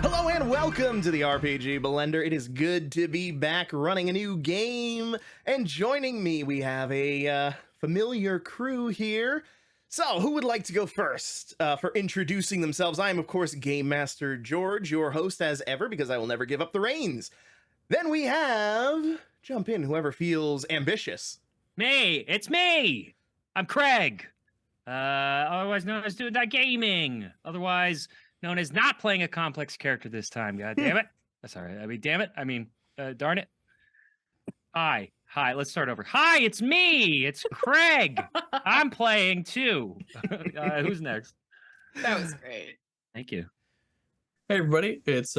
Hello and welcome to the RPG Blender. It is good to be back running a new game. And joining me, we have a familiar crew here. So, who would like to go first for introducing themselves? I am, of course, Game Master George, your host as ever, because I will never give up the reins. Then we have... Jump in, whoever feels ambitious. Me! It's me! I'm Craig. Otherwise known as Doing That Gaming. Otherwise known as not playing a complex character this time. God damn it. Sorry, damn it. Darn it. Hi, let's start over. Hi, it's me! It's Craig! I'm playing too. Who's next? That was great. Thank you. Hey everybody, it's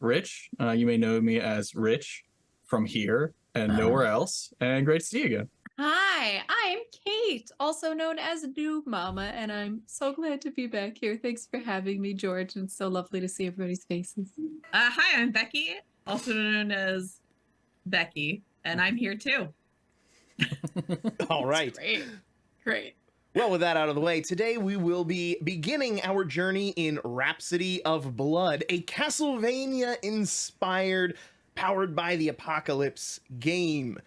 Rich. You may know me as Rich from here and nowhere else. And great to see you again. Hi, I'm Kate, also known as Noob Mama, and I'm so glad to be back here. Thanks for having me, George, and it's so lovely to see everybody's faces. Hi, I'm Becky, also known as Becky, and I'm here too. All right. Great. Well, with that out of the way, today we will be beginning our journey in Rhapsody of Blood, a Castlevania-inspired, powered by the apocalypse game.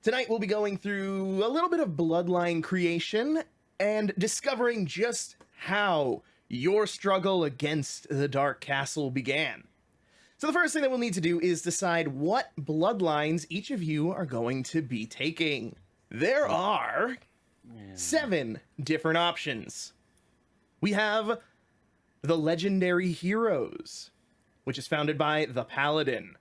Tonight we'll be going through a little bit of Bloodline creation and discovering just how your struggle against the Dark Castle began. So the first thing that we'll need to do is decide what Bloodlines each of you are going to be taking. There are 7 different options. We have the Legendary Heroes, which is founded by the Paladin.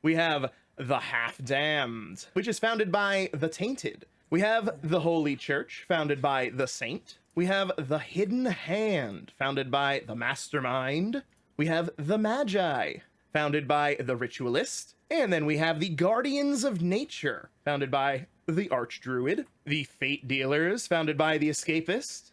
We have the Half-Damned, which is founded by the Tainted. We have the Holy Church, founded by the Saint. We have the Hidden Hand, founded by the Mastermind. We have the Magi, founded by the Ritualist. And then we have the Guardians of Nature, founded by the Archdruid. The Fate Dealers, founded by the Escapist.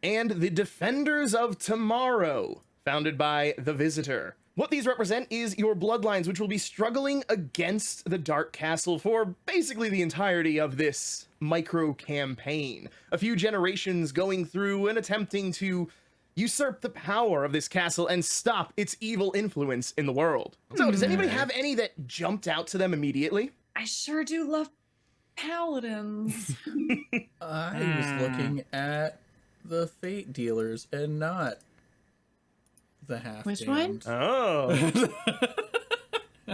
And the Defenders of Tomorrow, founded by the Visitor. What these represent is your Bloodlines, which will be struggling against the Dark Castle for basically the entirety of this micro-campaign. A few generations going through and attempting to usurp the power of this castle and stop its evil influence in the world. So, does anybody have any that jumped out to them immediately? I sure do love paladins. I was looking at the Fate Dealers and not the half. Which one? Oh.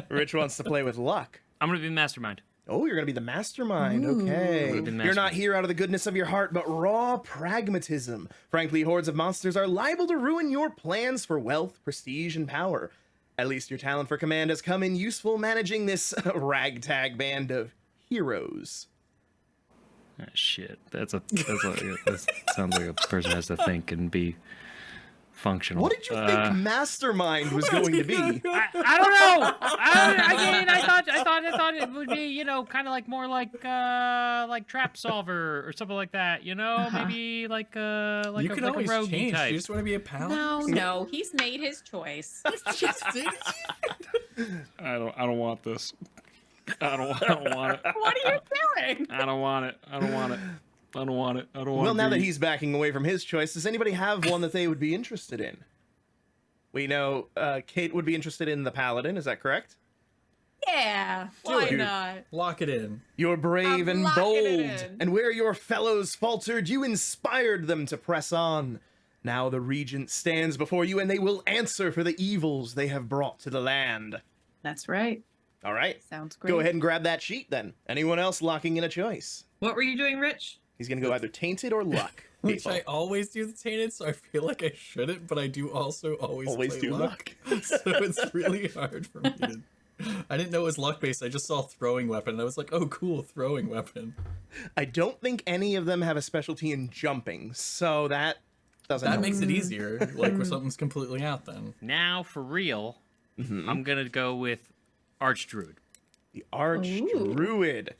Rich wants to play with luck. I'm going to be the mastermind. Oh, you're going to be the mastermind. Ooh. Okay. I'm gonna be the You're not mastermind. here out of the goodness of your heart, but raw pragmatism. Frankly, hordes of monsters are liable to ruin your plans for wealth, prestige, and power. At least your talent for command has come in useful managing this ragtag band of heroes. Ah, shit. That sounds like a person has to think and be functional. What did you think Mastermind was going to be? I don't know. I thought it would be, kind of like more like Trap Solver or something like that. Maybe like you can a always rogue change. type. You just want to be a paladin? No, he's made his choice. I don't want this. I don't want it. What are you doing? I don't want it. Well, now that he's backing away from his choice, does anybody have one that they would be interested in? We know Kate would be interested in the Paladin, is that correct? Yeah, why not? Lock it in. You're brave I'm and locking bold, it in. and where your fellows faltered, you inspired them to press on. Now the Regent stands before you, and they will answer for the evils they have brought to the land. That's right. All right. Sounds great. Go ahead and grab that sheet, then. Anyone else locking in a choice? What were you doing, Rich? He's going to go either Tainted or Luck. Which people. I always do the Tainted, so I feel like I shouldn't, but I do also always play do luck. So it's really hard for me to... I didn't know it was luck-based. I just saw throwing weapon, and I was like, oh, cool, throwing weapon. I don't think any of them have a specialty in jumping, so that doesn't That help. makes it easier, like where something's completely out then. Now, for real, Mhm. I'm going to go with Archdruid. The Archdruid.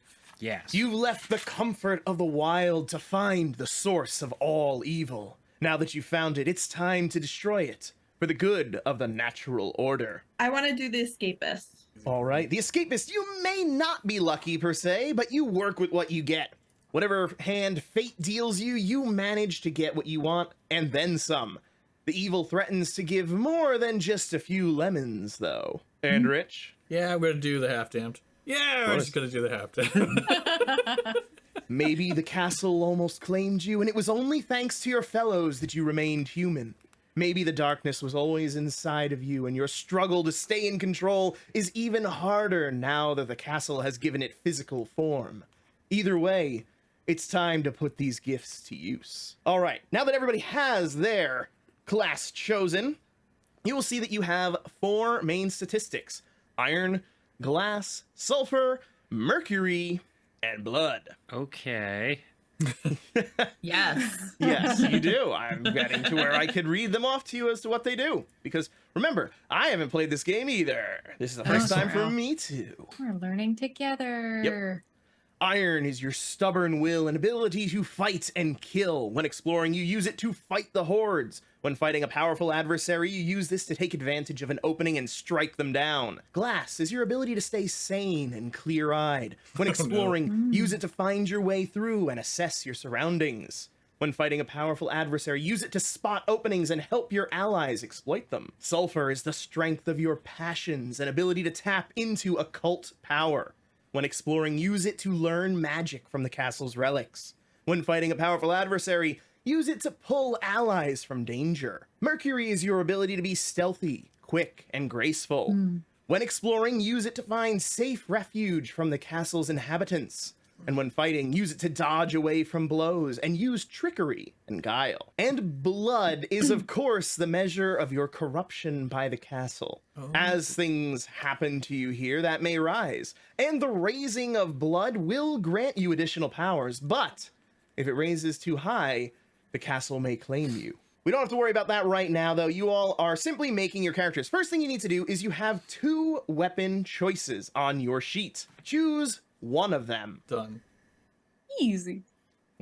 Yes. You've left the comfort of the wild to find the source of all evil. Now that you've found it, it's time to destroy it for the good of the natural order. I want to do the escapist. All right, the escapist, you may not be lucky per se, but you work with what you get. Whatever hand fate deals you, you manage to get what you want and then some. The evil threatens to give more than just a few lemons, though. And Rich? Yeah, I'm gonna do the half-damned. Yeah, I'm just gonna do the half-damned. Maybe the castle almost claimed you, and it was only thanks to your fellows that you remained human. Maybe the darkness was always inside of you, and your struggle to stay in control is even harder now that the castle has given it physical form. Either way, it's time to put these gifts to use. All right, now that everybody has their class chosen, you will see that you have 4 main statistics: iron, glass, sulfur, mercury, and blood. Okay. Yes. Yes, you do. I'm getting to where I could read them off to you as to what they do. Because remember, I haven't played this game either. This is the first time for wow. me too. We're learning together. Iron is your stubborn will and ability to fight and kill. When exploring, you use it to fight the hordes. When fighting a powerful adversary, you use this to take advantage of an opening and strike them down. Glass is your ability to stay sane and clear-eyed. When exploring, use it to find your way through and assess your surroundings. When fighting a powerful adversary, use it to spot openings and help your allies exploit them. Sulfur is the strength of your passions and ability to tap into occult power. When exploring, use it to learn magic from the castle's relics. When fighting a powerful adversary, use it to pull allies from danger. Mercury is your ability to be stealthy, quick, and graceful. When exploring, use it to find safe refuge from the castle's inhabitants. And when fighting, use it to dodge away from blows and use trickery and guile. And blood is, of course, the measure of your corruption by the castle. As things happen to you here, that may rise. And the raising of blood will grant you additional powers, but if it raises too high, the castle may claim you. We don't have to worry about that right now, though. You all are simply making your characters. First thing you need to do is you have 2 weapon choices on your sheet. Choose one of them. Done. Easy.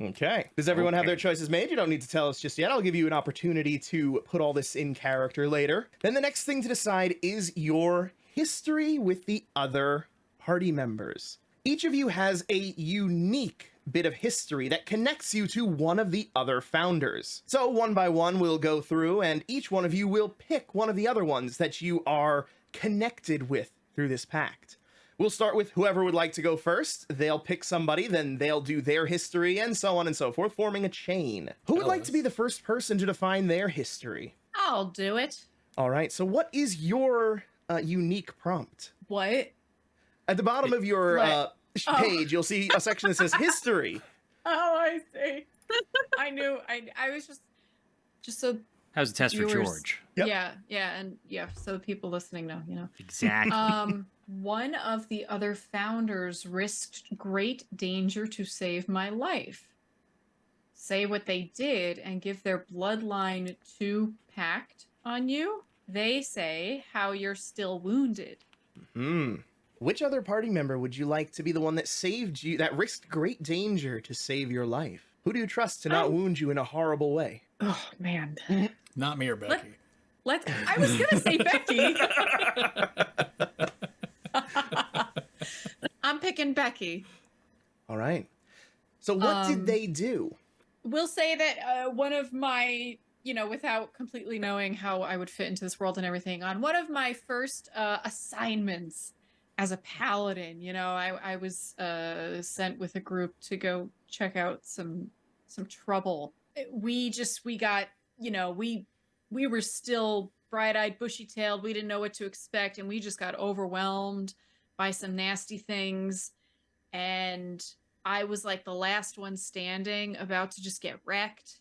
Okay. Does everyone have their choices made? You don't need to tell us just yet. I'll give you an opportunity to put all this in character later. Then the next thing to decide is your history with the other party members. Each of you has a unique bit of history that connects you to one of the other founders. So one by one, we'll go through, and each one of you will pick one of the other ones that you are connected with through this pact. We'll start with whoever would like to go first. They'll pick somebody, then they'll do their history, and so on and so forth, forming a chain. Who would like to be the first person to define their history? I'll do it. All right, so what is your unique prompt? What? At the bottom of your page, you'll see a section that says history. Oh, I see. I knew. I was just so. That was a test for Viewers. George. Yep. Yeah, and so people listening know, Exactly. One of the other founders risked great danger to save my life. Say what they did and give their bloodline to pact on you. They say how you're still wounded. Which other party member would you like to be the one that saved you, that risked great danger to save your life? Who do you trust to not wound you in a horrible way? Oh man. Not me or Becky. I was gonna say Becky. I'm picking Becky. All right. So what did they do? We'll say that one of my, without completely knowing how I would fit into this world and everything, on one of my first assignments as a paladin, I was sent with a group to go check out some trouble. We got, we were still bright-eyed, bushy-tailed. We didn't know what to expect, and we just got overwhelmed by some nasty things. And I was like the last one standing, about to just get wrecked.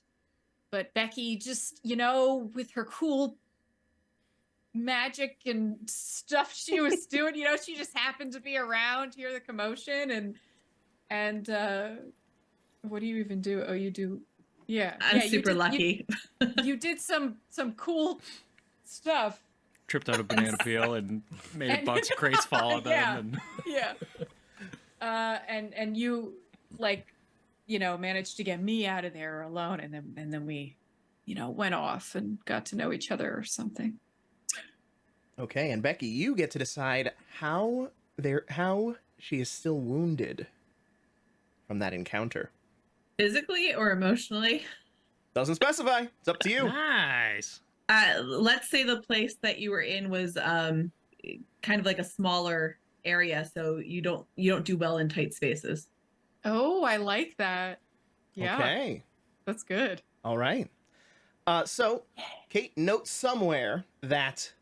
But Becky just, with her cool magic and stuff she was doing, she just happened to be around, hear the commotion, and what do you even do? Oh, you do. Yeah. I'm super lucky. You did some cool stuff. Tripped on a banana peel and made a bunch of crates fall on them. Yeah. And you managed to get me out of there alone, and then we, went off and got to know each other or something. Okay, and Becky, you get to decide how she is still wounded from that encounter. Physically or emotionally? Doesn't specify. It's up to you. Nice. Let's say the place that you were in was kind of like a smaller area, so you don't do well in tight spaces. Oh, I like that. Yeah, Okay. that's good. All right. So, Kate, note somewhere that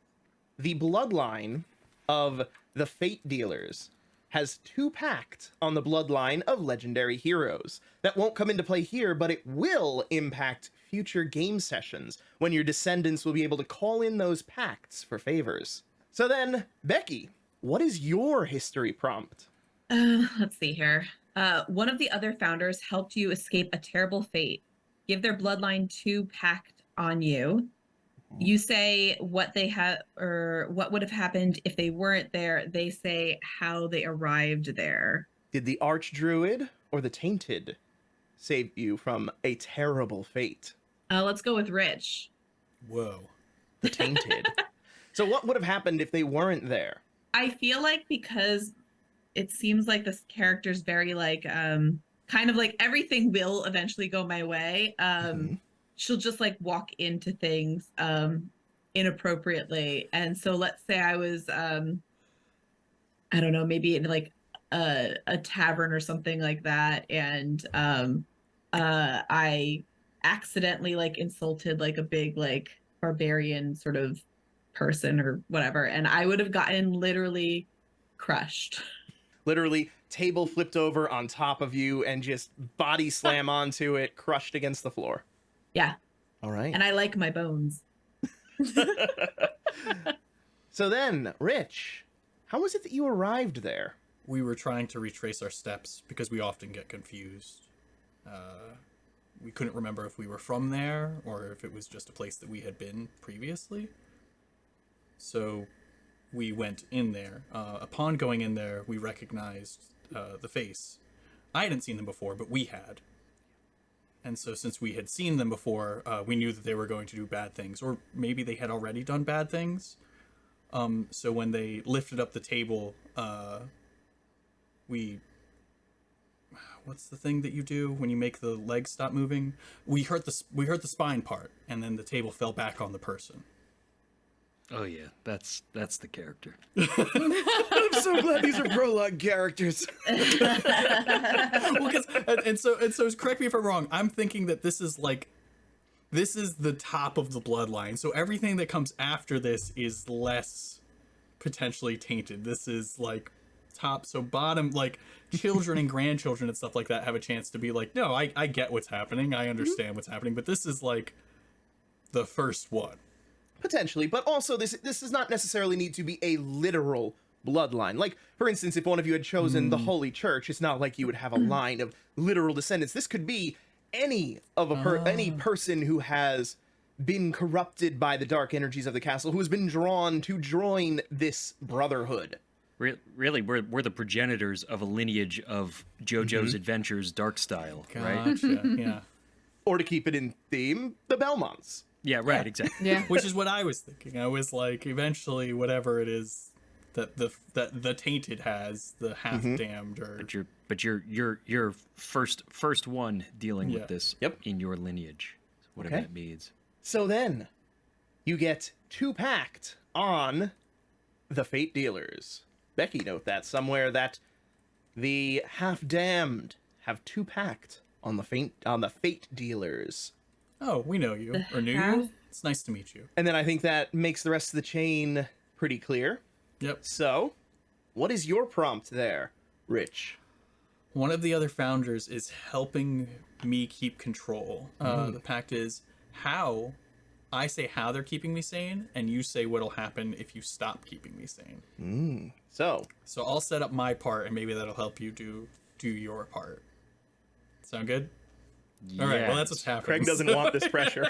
the bloodline of the Fate Dealers has 2 pact on the bloodline of legendary heroes. That won't come into play here, but it will impact future game sessions when your descendants will be able to call in those pacts for favors. So then, Becky, what is your history prompt? Let's see here. One of the other founders helped you escape a terrible fate. Give their bloodline 2 pact on you. You say what they have or what would have happened if they weren't there. They say how they arrived there. Did the Archdruid or the Tainted save you from a terrible fate? Let's go with Rich. Whoa. The Tainted. So what would have happened if they weren't there? I feel like because it seems like this character's very like kind of like everything will eventually go my way. She'll just like walk into things inappropriately. And so let's say I was I don't know, maybe in like a tavern or something like that, and I accidentally like insulted like a big like barbarian sort of person or whatever, and I would have gotten literally crushed. Literally, table flipped over on top of you and just body slam onto it, crushed against the floor. Yeah. All right. And I like my bones. So then, Rich, how was it that you arrived there? We were trying to retrace our steps because we often get confused. We couldn't remember if we were from there or if it was just a place that we had been previously. So we went in there. Upon going in there, we recognized the face. I hadn't seen them before, but we had. And so since we had seen them before, we knew that they were going to do bad things, or maybe they had already done bad things. So when they lifted up the table, what's the thing that you do when you make the legs stop moving? We heard the spine part, and then the table fell back on the person. Oh yeah, that's the character. I'm so glad these are prologue characters. Well, so correct me if I'm wrong. I'm thinking that this is the top of the bloodline. So everything that comes after this is less potentially tainted. This is like top. So bottom, like children and grandchildren and stuff like that have a chance to be like, no, I get what's happening. I understand what's happening. But this is like the first one. Potentially, but also this does not necessarily need to be a literal bloodline. Like, for instance, if one of you had chosen the Holy Church, it's not like you would have a line of literal descendants. This could be any of any person who has been corrupted by the dark energies of the castle, who has been drawn to join this brotherhood. Really, we're the progenitors of a lineage of JoJo's Adventures dark style, right? Gotcha. Yeah. Or to keep it in theme, the Belmonts. Yeah, right, exactly. Yeah. Which is what I was thinking. I was like, eventually, whatever it is that the tainted has, the half damned, or But you're first one dealing with this Yep. in your lineage, whatever Okay. that means. So then, you get 2 pact on the Fate Dealers. Becky, note that somewhere that the half damned have 2 pact on the Fate Dealers. oh, we know you or knew half- you. It's nice to meet you. And then I think that makes the rest of the chain pretty clear. Yep. So, what is your prompt there, Rich? One of the other founders is helping me keep control. The pact is how I say how they're keeping me sane, and you say what'll happen if you stop keeping me sane. So, So I'll set up my part, and maybe that'll help you do your part. Sound good? All right. Well, that's what's happening. Craig doesn't want this pressure.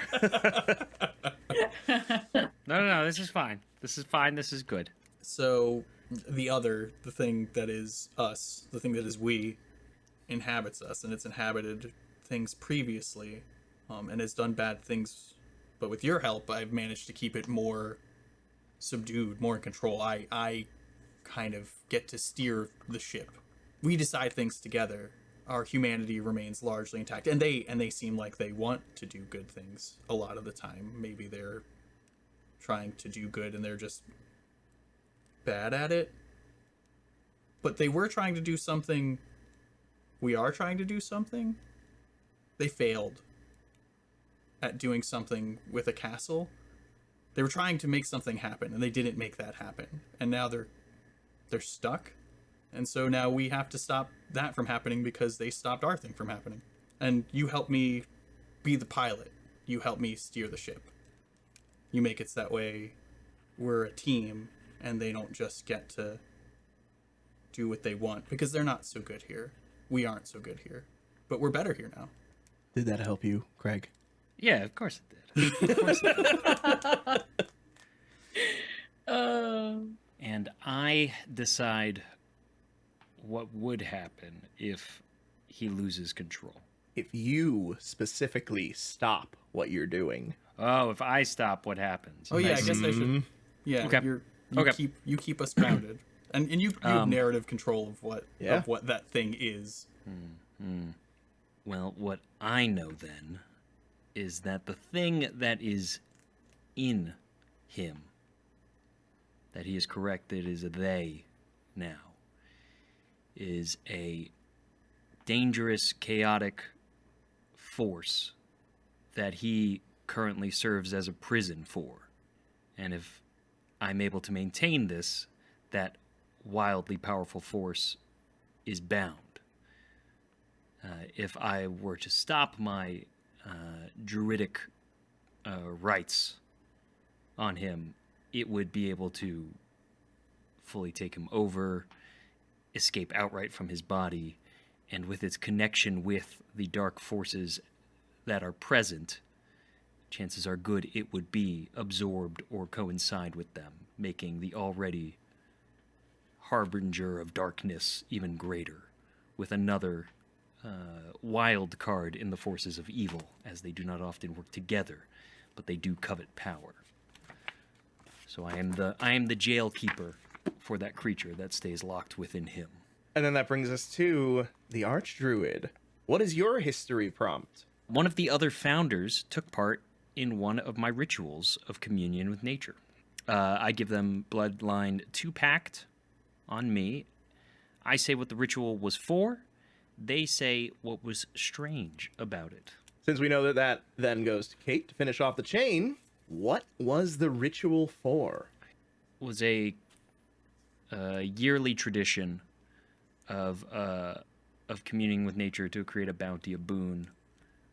No. This is fine. This is fine. This is good. So the thing that is us, the thing that is we, inhabits us, and it's inhabited things previously, and has done bad things. But with your help, I've managed to keep it more subdued, more in control. I kind of get to steer the ship. We decide things together. Our humanity remains largely intact, and they seem like they want to do good things a lot of the time. Maybe they're trying to do good and they're just bad at it. But they were trying to do something. We are trying to do something. They failed at doing something with a castle. They were trying to make something happen and they didn't make that happen. And now they're stuck. And so now we have to stop that from happening because they stopped our thing from happening. And you help me be the pilot. You help me steer the ship. You make it so that way we're a team and they don't just get to do what they want because they're not so good here. We aren't so good here. But we're better here now. Did that help you, Craig? Yeah, of course it did. Of course it did. And I decide what would happen if he loses control. If you specifically stop what you're doing. Oh, if I stop, what happens? Oh yeah, I guess I should. Yeah, Okay. You keep us grounded, and you have narrative control of what that thing is. Well, what I know then is that the thing that is in him, that he is correct, that is a they now, is a dangerous, chaotic force that he currently serves as a prison for. And if I'm able to maintain this, that wildly powerful force is bound. If I were to stop my druidic rights on him, it would be able to fully take him over, escape outright from his body, and with its connection with the dark forces that are present, chances are good it would be absorbed or coincide with them, making the already harbinger of darkness even greater, with another wild card in the forces of evil, as they do not often work together, but they do covet power. So I am the jailkeeper for that creature that stays locked within him. And then that brings us to the Archdruid. What is your history prompt? One of the other founders took part in one of my rituals of communion with nature. I give them Bloodline 2 Pact on me. I say what the ritual was for. They say what was strange about it. Since we know that then goes to Kate to finish off the chain, what was the ritual for? It was a yearly tradition of communing with nature to create a bounty, a boon,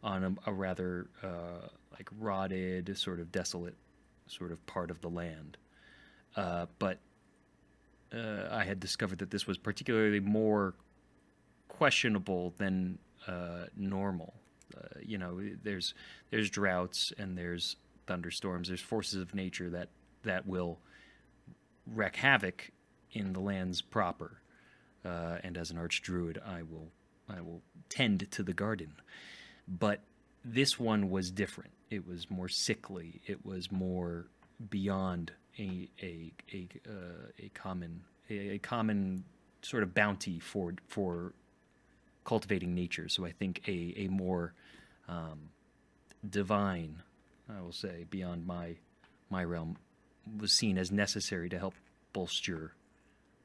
on a rather like rotted, sort of desolate sort of part of the land. But I had discovered that this was particularly more questionable than normal. There's droughts and there's thunderstorms. There's forces of nature that will wreak havoc in the lands proper. And as an archdruid, I will tend to the garden. But this one was different. It was more sickly. It was more beyond a common sort of bounty for cultivating nature. So I think a more divine, I will say, beyond my realm, was seen as necessary to help bolster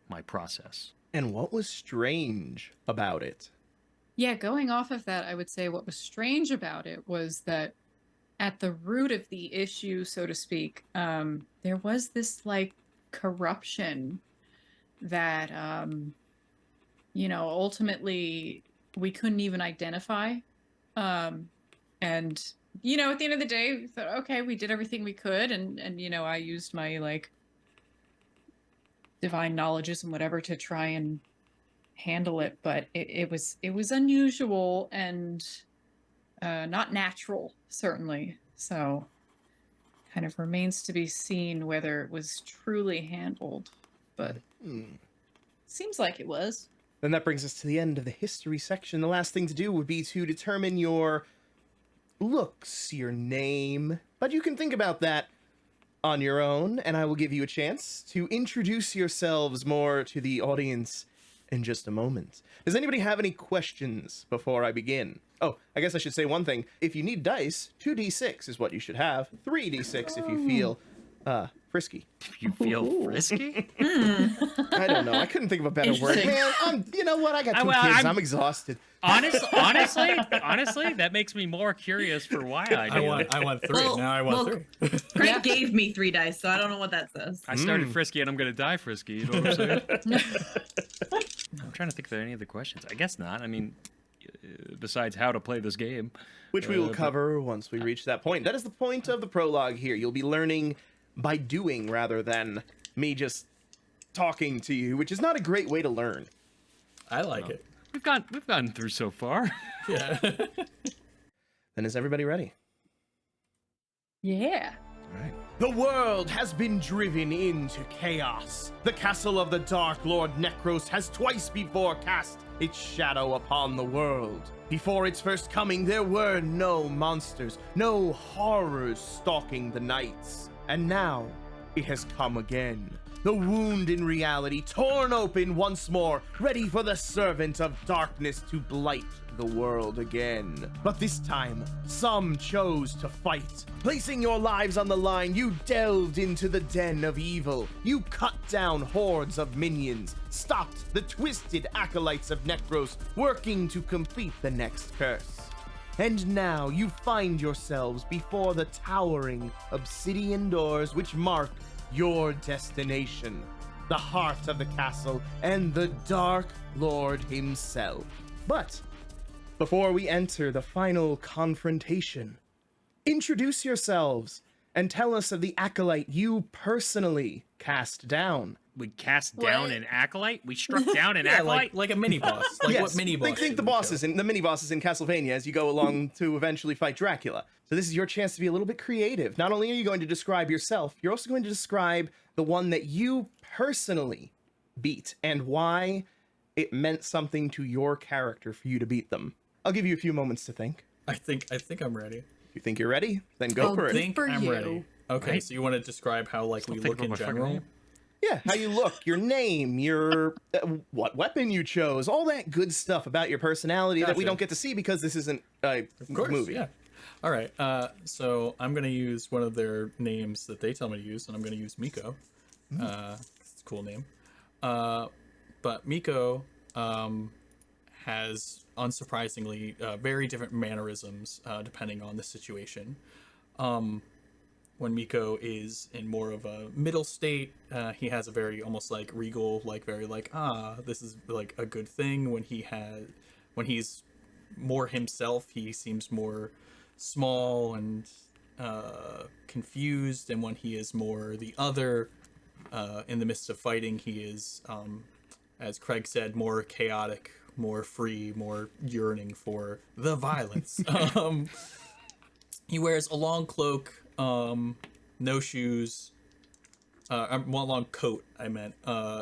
my process. And what was strange about it? Yeah, going off of that, I would say what was strange about it was that at the root of the issue, so to speak, there was this like corruption that, ultimately we couldn't even identify. And, at the end of the day, we thought, okay, we did everything we could. And I used my like divine knowledges and whatever to try and handle it, but it was unusual and not natural, certainly. So kind of remains to be seen whether it was truly handled, but seems like it was. Then that brings us to the end of the history section. The last thing to do would be to determine your looks, your name, but you can think about that on your own, and I will give you a chance to introduce yourselves more to the audience in just a moment. Does anybody have any questions before I begin? Oh, I guess I should say one thing. If you need dice, 2d6 is what you should have. 3d6 if you feel Frisky. You feel frisky? I don't know. I couldn't think of a better word. Interesting. Man, you know what? I got two kids. I'm exhausted. Honestly, that makes me more curious for why I do. I want 3. Well, now I want 3. Craig Yeah. gave me 3 dice, so I don't know what that says. I started frisky and I'm gonna die frisky. You know what I'm saying? I'm trying to think if there are any other questions. I guess not. I mean, besides how to play this game, Which we will but- cover once we reach that point. That is the point of the prologue here. You'll be learning by doing rather than me just talking to you, which is not a great way to learn. I like it. We've gotten through so far. Yeah. Then is everybody ready? Yeah. All right. The world has been driven into chaos. The castle of the Dark Lord Necros has twice before cast its shadow upon the world. Before its first coming, there were no monsters, no horrors stalking the nights. And now, it has come again. The wound in reality torn open once more, ready for the servant of darkness to blight the world again. But this time, some chose to fight. Placing your lives on the line, you delved into the den of evil. You cut down hordes of minions, stopped the twisted acolytes of Necros working to complete the next curse. And now you find yourselves before the towering obsidian doors which mark your destination, the heart of the castle and the Dark Lord himself. But before we enter the final confrontation, introduce yourselves and tell us of the acolyte you personally cast down. We cast down What? an acolyte. We struck down an Yeah, acolyte. like a mini boss. Like what mini boss? Think the bosses in the mini bosses in Castlevania as you go along to eventually fight Dracula. So this is your chance to be a little bit creative. Not only are you going to describe yourself, you're also going to describe the one that you personally beat and why it meant something to your character for you to beat them. I'll give you a few moments to think. I think I'm ready. You think you're ready? Then go Oh, for I it. think for I'm you. ready. Okay, Right. so you want to describe how like Still we think look about in my fucking general? name. Yeah, how you look, your name, your what weapon you chose, all that good stuff about your personality that we Gotcha. don't get to see because this isn't a Of course, movie. yeah. All right. So I'm gonna use one of their names that they tell me to use, and I'm gonna use Miko. It's a cool name. But Miko has unsurprisingly very different mannerisms depending on the situation. When Miko is in more of a middle state, he has a very almost like regal, like very like this is like a good thing. When he's more himself, he seems more small and confused, and when he is more the other, in the midst of fighting, he is, as Craig said, more chaotic, more free, more yearning for the violence. He wears a long cloak, no shoes, well, long coat, I meant,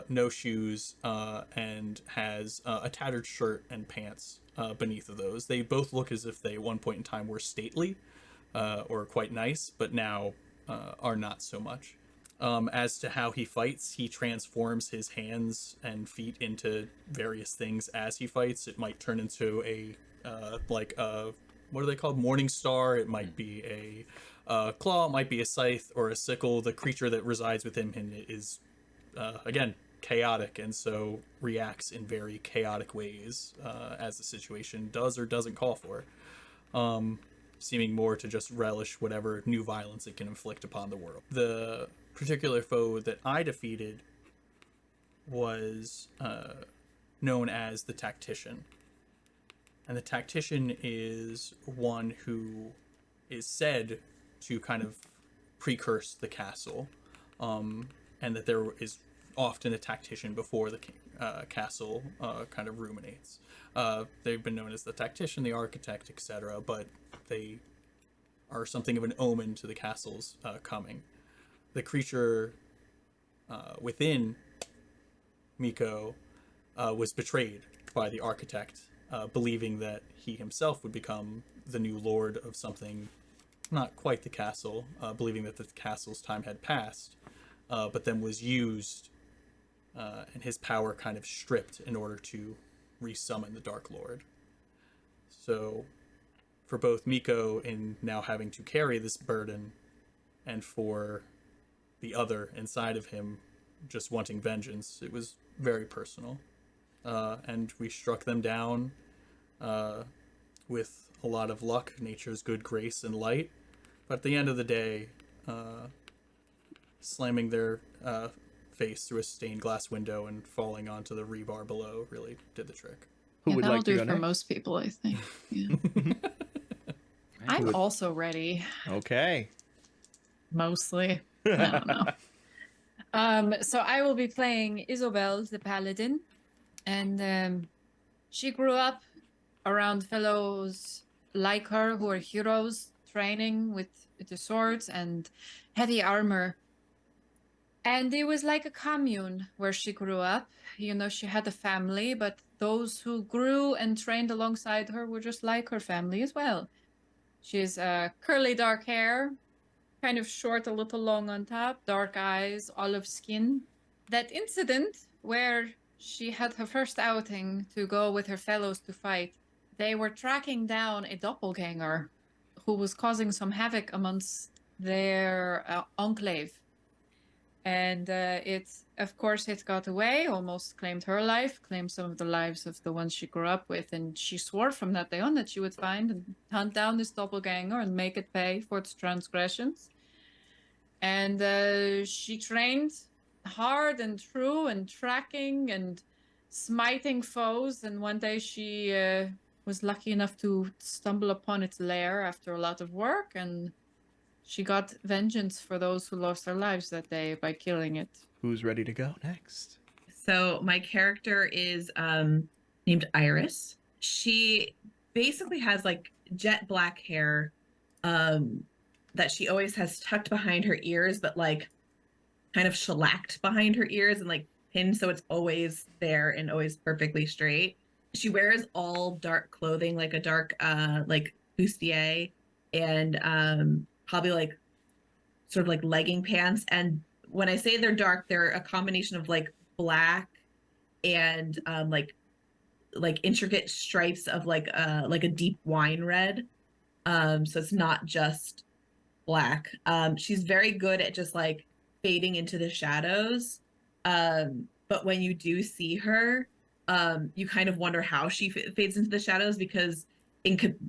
no shoes, and has a tattered shirt and pants beneath of those. They both look as if they at one point in time were stately, or quite nice, but now are not so much. As to how he fights, he transforms his hands and feet into various things as he fights. It might turn into a what are they called? Morning Star. It might be a claw. It might be a scythe or a sickle. The creature that resides within him is again chaotic, and so reacts in very chaotic ways as the situation does or doesn't call for. Seeming more to just relish whatever new violence it can inflict upon the world. The particular foe that I defeated was known as the Tactician. And the Tactician is one who is said to kind of precurse the castle, and that there is often a Tactician before the castle kind of ruminates. They've been known as the Tactician, the Architect, etc., but they are something of an omen to the castle's coming. The creature within Miko was betrayed by the Architect, believing that he himself would become the new lord of something not quite the castle, believing that the castle's time had passed, but then was used and his power kind of stripped in order to resummon the Dark Lord. So for both Miko in now having to carry this burden, and for the other inside of him just wanting vengeance. It was very personal. And we struck them down with a lot of luck, nature's good grace and light. But at the end of the day, slamming their face through a stained glass window and falling onto the rebar below really did the trick. Who would that'll like to do go for next? most people, I think. Yeah. I'm would- also ready, Okay. mostly. I don't know. So I will be playing Isobel, the paladin, and she grew up around fellows like her who are heroes, training with the swords and heavy armor. And it was like a commune where she grew up. You know, she had a family, but those who grew and trained alongside her were just like her family as well. She's curly dark hair, kind of short, a little long on top, dark eyes, olive skin. That incident where she had her first outing to go with her fellows to fight, they were tracking down a doppelganger who was causing some havoc amongst their enclave. And of course, it got away, almost claimed her life, claimed some of the lives of the ones she grew up with. And she swore from that day on that she would find and hunt down this doppelganger and make it pay for its transgressions. And she trained hard and true and tracking and smiting foes. And one day she was lucky enough to stumble upon its lair after a lot of work, and she got vengeance for those who lost their lives that day by killing it. Who's ready to go next? So my character is named Iris. She basically has like jet black hair that she always has tucked behind her ears, but like kind of shellacked behind her ears and like pinned so it's always there and always perfectly straight. She wears all dark clothing, like a dark like bustier and probably like sort of like legging pants. And when I say they're dark, they're a combination of like black and like intricate stripes of like a deep wine red. So it's not just black. She's very good at just like fading into the shadows. But when you do see her, you kind of wonder how she fades into the shadows because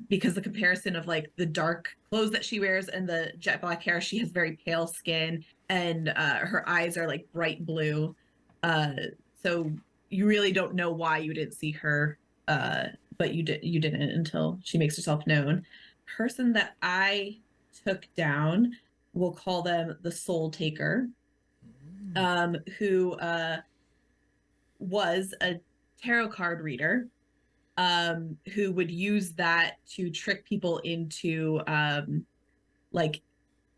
because the comparison of like the dark clothes that she wears and the jet black hair, she has very pale skin and her eyes are like bright blue. So you really don't know why you didn't see her, but you didn't until she makes herself known. Person that I took down, we'll call them the Soul Taker, who was a tarot card reader, who would use that to trick people into like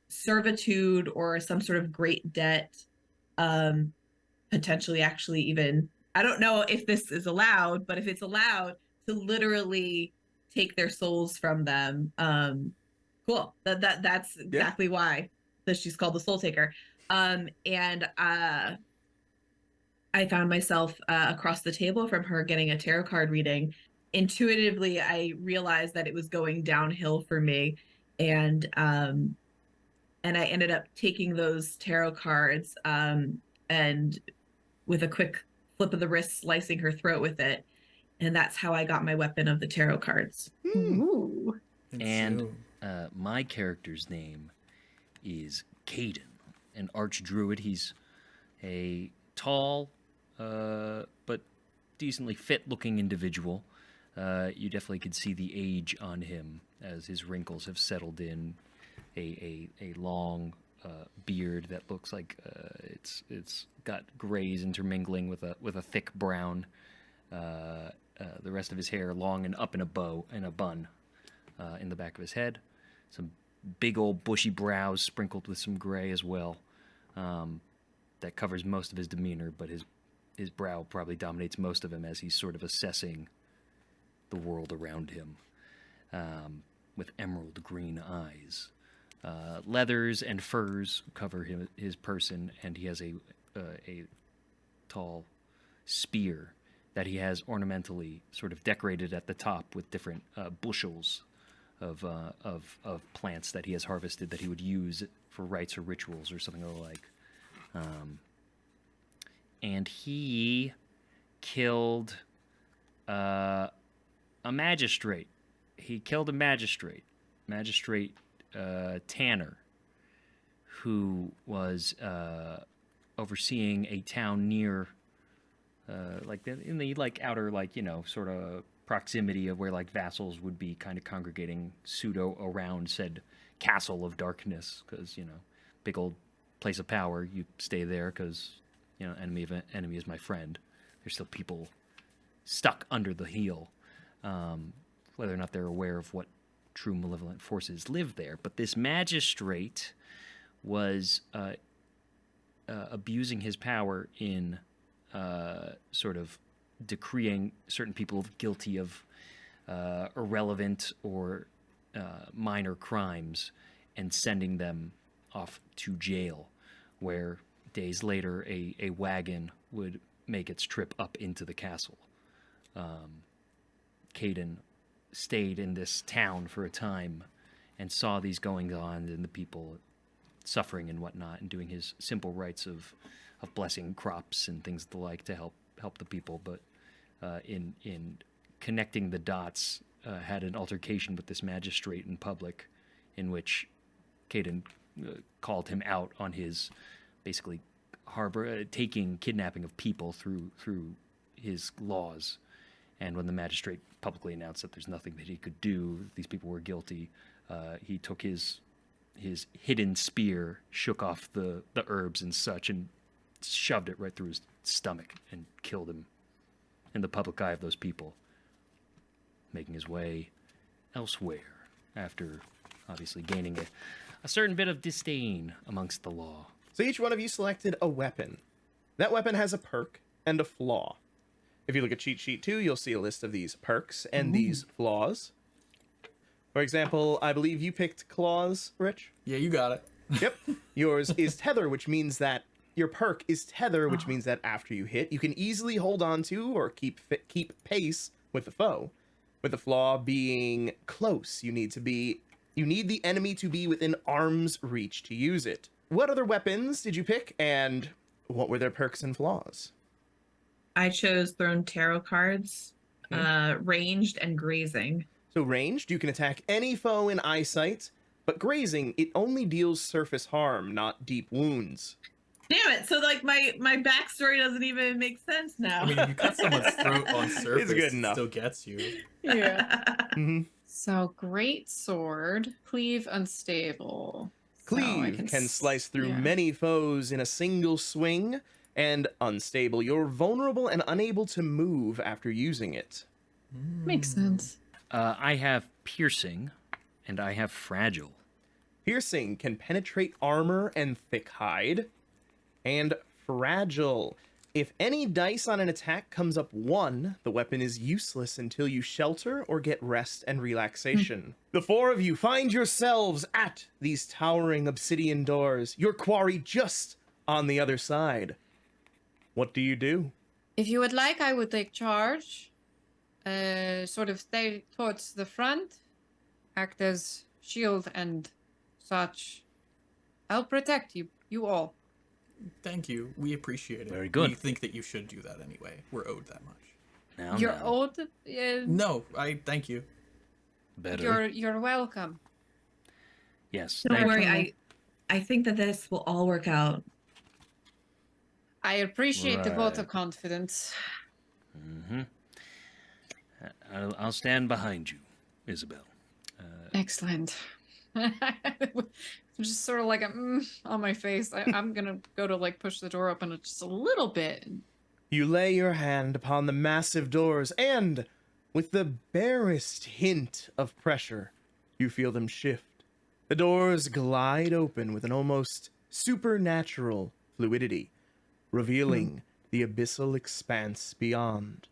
servitude or some sort of great debt, potentially actually even, I don't know if this is allowed, but if it's allowed, to literally take their souls from them. Cool. That's exactly why that she's called the Soul Taker. And I found myself across the table from her getting a tarot card reading. Intuitively, I realized that it was going downhill for me, and I ended up taking those tarot cards and with a quick flip of the wrist, slicing her throat with it, and that's how I got my weapon of the tarot cards. Ooh. And my character's name is Caden, an archdruid. He's a tall but decently fit-looking individual. You definitely could see the age on him as his wrinkles have settled in. A long beard that looks like it's got grays intermingling with a thick brown. The rest of his hair long and up in a bow and a bun in the back of his head. Some big old bushy brows sprinkled with some gray as well. That covers most of his demeanor, but his brow probably dominates most of him as he's sort of assessing the world around him, with emerald green eyes. Leathers and furs cover his person, and he has a tall spear that he has ornamentally sort of decorated at the top with different bushels of plants that he has harvested that he would use for rites or rituals or something of the like. And he killed a magistrate. He killed a magistrate, Tanner, who was overseeing a town near, in the outer, sort of proximity of where vassals would be kind of congregating pseudo around said castle of darkness, because big old place of power. You stay there because enemy is my friend. There's still people stuck under the heel, whether or not they're aware of what true malevolent forces live there. But this magistrate was abusing his power in sort of decreeing certain people guilty of irrelevant or minor crimes and sending them off to jail, where days later a wagon would make its trip up into the castle. Caden stayed in this town for a time and saw these goings on and the people suffering and whatnot, and doing his simple rites of blessing crops and things the like to help the people. But in connecting the dots, had an altercation with this magistrate in public, in which Caden called him out on his basically kidnapping of people through his laws. And when the magistrate publicly announced that there's nothing that he could do, these people were guilty, he took his hidden spear, shook off the herbs and such, and shoved it right through his stomach and killed him in the public eye of those people, making his way elsewhere after obviously gaining a certain bit of disdain amongst the law. So each one of you selected a weapon. That weapon has a perk and a flaw. If you look at cheat sheet 2, you'll see a list of these perks and these flaws. For example, I believe you picked claws, Rich? Yeah, you got it. Yep. Yours is tether, which means that your perk is tether, which means that after you hit, you can easily hold on to or keep pace with the foe. With the flaw being close, you need the enemy to be within arm's reach to use it. What other weapons did you pick, and what were their perks and flaws? I chose thrown tarot cards, ranged, and grazing. So ranged, you can attack any foe in eyesight, but grazing, it only deals surface harm, not deep wounds. Damn it! So my backstory doesn't even make sense now. I mean, if you cut someone's throat on surface, It's good enough. it still gets you. Yeah. Mm-hmm. So great sword, cleave unstable. So I Cleave can slice through many foes in a single swing, and unstable, you're vulnerable and unable to move after using it. Makes sense. I have piercing, and I have fragile. Piercing can penetrate armor and thick hide. And fragile. If any dice on an attack comes up 1, the weapon is useless until you shelter or get rest and relaxation. The 4 of you find yourselves at these towering obsidian doors, your quarry just on the other side. What do you do? If you would like, I would take charge. Sort of stay towards the front, act as shield and such. I'll protect you all. Thank you. We appreciate it. Very good. We think that you should do that anyway. We're owed that much. Now, You're now. old. No, I thank you. Better. You're welcome. Yes. Don't thank worry, you. I think that this will all work out. I appreciate the vote Right. of confidence. Mm-hmm. I'll stand behind you, Isabel. Excellent. Just sort of like on my face. I'm gonna go to push the door open just a little bit. You lay your hand upon the massive doors, and with the barest hint of pressure, you feel them shift. The doors glide open with an almost supernatural fluidity, revealing the abyssal expanse beyond.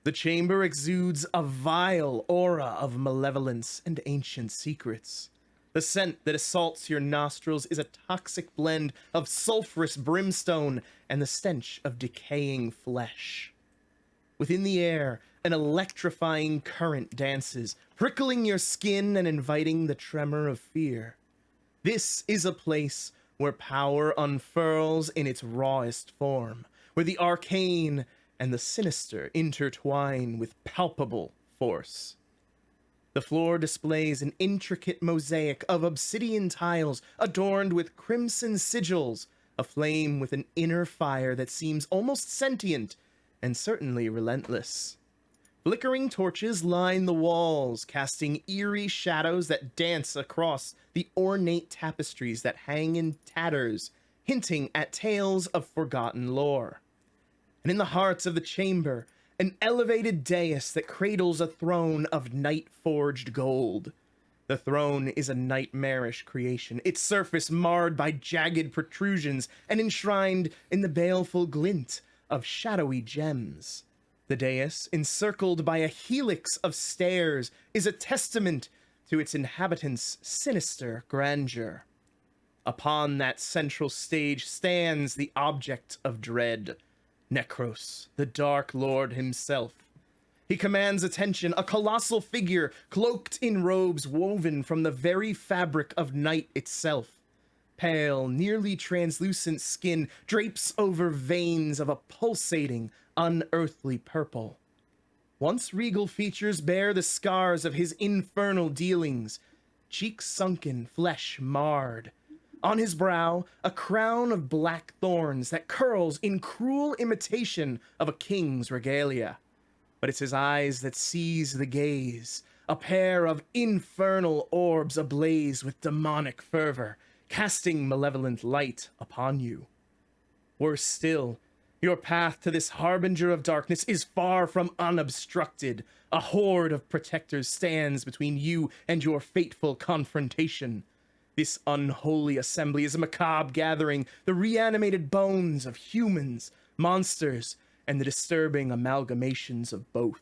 The chamber exudes a vile aura of malevolence and ancient secrets. The scent that assaults your nostrils is a toxic blend of sulfurous brimstone and the stench of decaying flesh. Within the air, an electrifying current dances, prickling your skin and inviting the tremor of fear. This is a place where power unfurls in its rawest form, where the arcane and the sinister intertwine with palpable force. The floor displays an intricate mosaic of obsidian tiles adorned with crimson sigils, aflame with an inner fire that seems almost sentient and certainly relentless. Flickering torches line the walls, casting eerie shadows that dance across the ornate tapestries that hang in tatters, hinting at tales of forgotten lore. And in the heart of the chamber, an elevated dais that cradles a throne of night-forged gold. The throne is a nightmarish creation, its surface marred by jagged protrusions and enshrined in the baleful glint of shadowy gems. The dais, encircled by a helix of stairs, is a testament to its inhabitants' sinister grandeur. Upon that central stage stands the object of dread, Necros, the Dark Lord himself. He commands attention, a colossal figure cloaked in robes woven from the very fabric of night itself. Pale, nearly translucent skin drapes over veins of a pulsating, unearthly purple. Once regal features bear the scars of his infernal dealings, cheeks sunken, flesh marred. On his brow, a crown of black thorns that curls in cruel imitation of a king's regalia. But it's his eyes that seize the gaze, a pair of infernal orbs ablaze with demonic fervor, casting malevolent light upon you. Worse still, your path to this harbinger of darkness is far from unobstructed. A horde of protectors stands between you and your fateful confrontation. This unholy assembly is a macabre gathering, the reanimated bones of humans, monsters, and the disturbing amalgamations of both,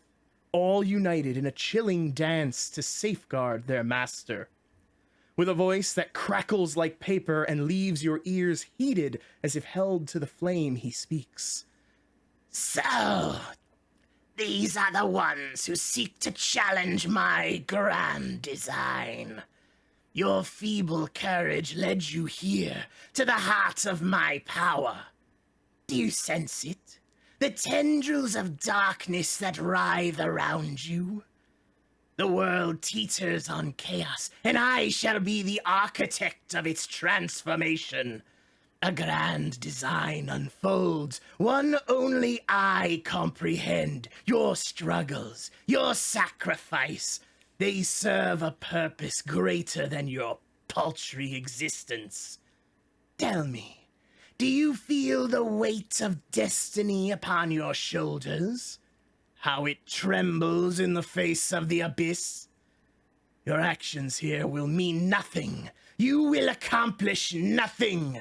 all united in a chilling dance to safeguard their master. With a voice that crackles like paper and leaves your ears heated as if held to the flame, he speaks. So, these are the ones who seek to challenge my grand design. Your feeble courage led you here, to the heart of my power. Do you sense it? The tendrils of darkness that writhe around you? The world teeters on chaos, and I shall be the architect of its transformation. A grand design unfolds, one only I comprehend. Your struggles, your sacrifice, they serve a purpose greater than your paltry existence. Tell me, do you feel the weight of destiny upon your shoulders? How it trembles in the face of the abyss? Your actions here will mean nothing. You will accomplish nothing.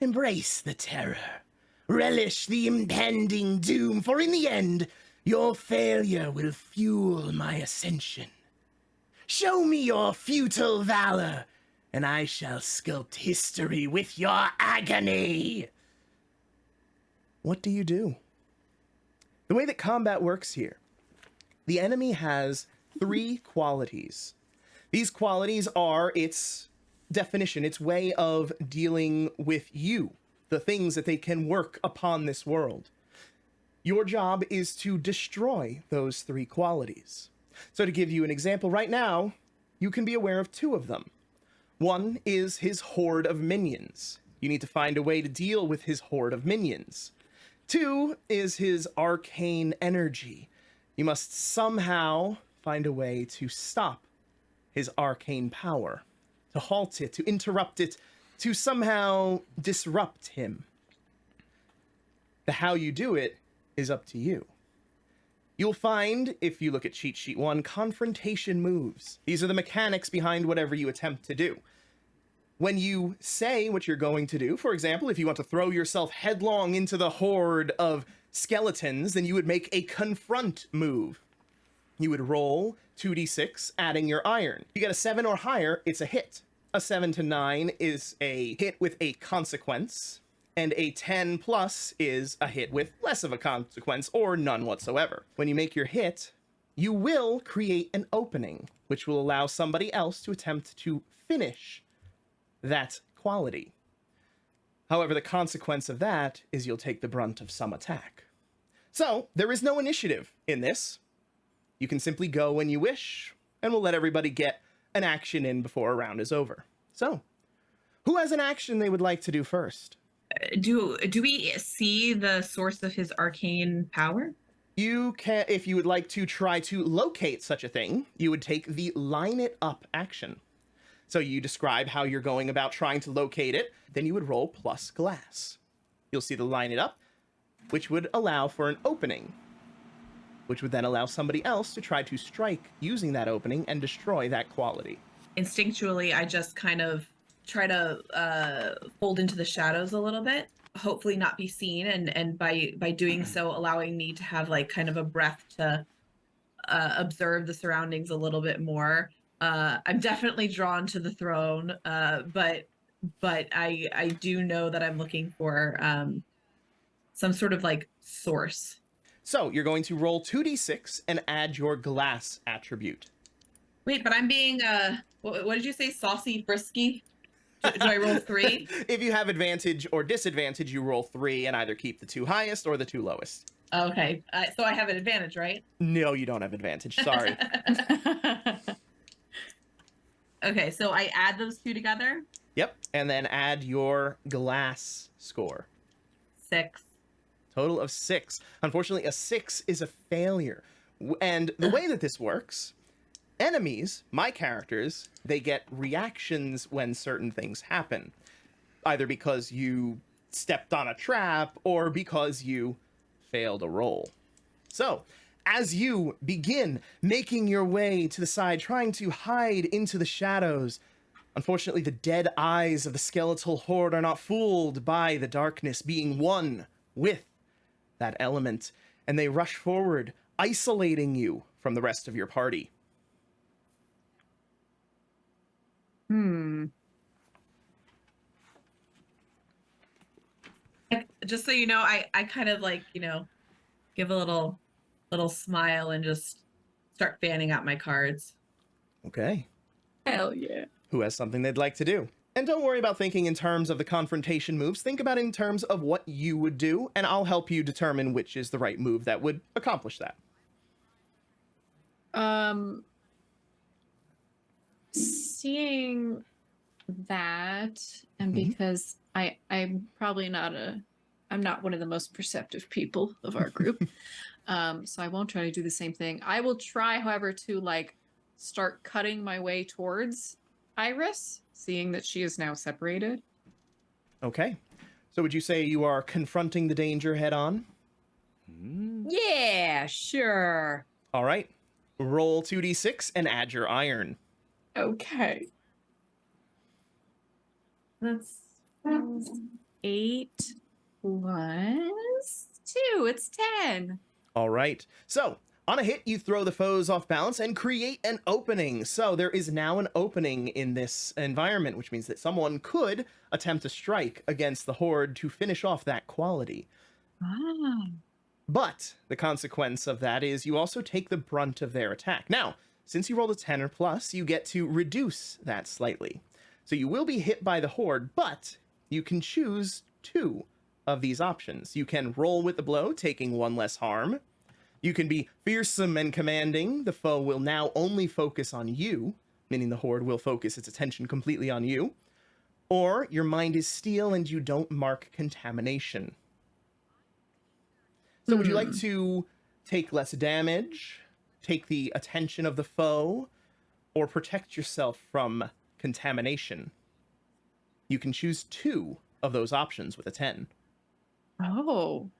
Embrace the terror. Relish the impending doom, for in the end, your failure will fuel my ascension. Show me your futile valor, and I shall sculpt history with your agony. What do you do? The way that combat works here, the enemy has 3 qualities. These qualities are its definition, its way of dealing with you, the things that they can work upon this world. Your job is to destroy those 3 qualities. So to give you an example, right now, you can be aware of 2 of them. One is his horde of minions. You need to find a way to deal with his horde of minions. 2 is his arcane energy. You must somehow find a way to stop his arcane power, to halt it, to interrupt it, to somehow disrupt him. The how you do it is up to you. You'll find, if you look at cheat sheet 1, confrontation moves. These are the mechanics behind whatever you attempt to do. When you say what you're going to do, for example, if you want to throw yourself headlong into the horde of skeletons, then you would make a confront move. You would roll 2d6, adding your iron. You get a 7 or higher, it's a hit. A 7 to 9 is a hit with a consequence, and a 10 plus is a hit with less of a consequence or none whatsoever. When you make your hit, you will create an opening, which will allow somebody else to attempt to finish that quality. However, the consequence of that is you'll take the brunt of some attack. So, there is no initiative in this. You can simply go when you wish, and we'll let everybody get an action in before a round is over. So, who has an action they would like to do first? Do we see the source of his arcane power? You can, if you would like to try to locate such a thing, you would take the line it up action. So you describe how you're going about trying to locate it, then you would roll plus glass. You'll see the line it up, which would allow for an opening, which would then allow somebody else to try to strike using that opening and destroy that quality. Instinctually, I just kind of try to fold into the shadows a little bit, hopefully not be seen, and by doing so, allowing me to have like kind of a breath to observe the surroundings a little bit more. I'm definitely drawn to the throne, but I do know that I'm looking for some sort of like source. So you're going to roll 2d6 and add your glass attribute. Wait, but I'm being what did you say? Saucy, frisky? Do I roll 3? If you have advantage or disadvantage, you roll 3 and either keep the 2 highest or the 2 lowest. Okay, so I have an advantage, right? No, you don't have advantage. Sorry. Okay, so I add those 2 together. Yep, and then add your glass score. 6. Total of 6. Unfortunately, a 6 is a failure. And the way that this works, enemies, my characters, they get reactions when certain things happen. Either because you stepped on a trap or because you failed a roll. So, as you begin making your way to the side, trying to hide into the shadows, unfortunately, the dead eyes of the skeletal horde are not fooled by the darkness being one with that element, and they rush forward, isolating you from the rest of your party. Just so you know, I kind of like, give a little smile and just start fanning out my cards. Okay. Hell yeah. Who has something they'd like to do? And don't worry about thinking in terms of the confrontation moves. Think about it in terms of what you would do, and I'll help you determine which is the right move that would accomplish that. Seeing that, and because I'm probably I'm not one of the most perceptive people of our group, so I won't try to do the same thing. I will try, however, to like start cutting my way towards Iris, seeing that she is now separated. Okay. So would you say you are confronting the danger head on? Yeah, sure. All right. Roll 2d6 and add your iron. Okay. That's 8 plus 2. It's 10. All right. So, on a hit, you throw the foes off balance and create an opening. So there is now an opening in this environment, which means that someone could attempt to strike against the horde to finish off that quality. Ah. But the consequence of that is you also take the brunt of their attack. Now, since you rolled a 10 or plus, you get to reduce that slightly. So you will be hit by the horde, but you can choose 2 of these options. You can roll with the blow, taking 1 less harm. You can be fearsome and commanding. The foe will now only focus on you, meaning the horde will focus its attention completely on you. Or your mind is steel and you don't mark contamination. So would you like to take less damage, take the attention of the foe, or protect yourself from contamination? You can choose 2 of those options with a 10. Oh.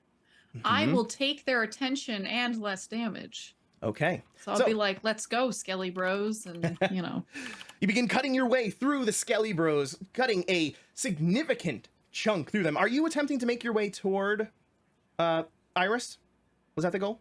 I will take their attention and less damage. Okay. So I'll be like, let's go, Skelly Bros. And, You begin cutting your way through the Skelly Bros, cutting a significant chunk through them. Are you attempting to make your way toward Iris? Was that the goal?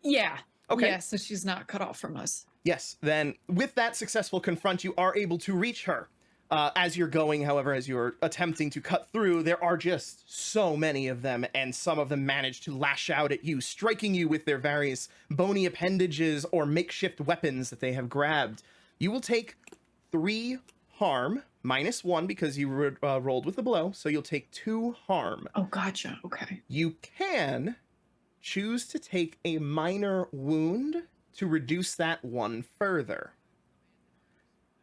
Yeah. Okay. Yeah, so she's not cut off from us. Yes. Then with that successful confront, you are able to reach her. As you're going, however, as you're attempting to cut through, there are just so many of them, and some of them manage to lash out at you, striking you with their various bony appendages or makeshift weapons that they have grabbed. You will take 3 harm -1 because you rolled with the blow, so you'll take 2 harm. Oh, gotcha. Okay. You can choose to take a minor wound to reduce that 1 further.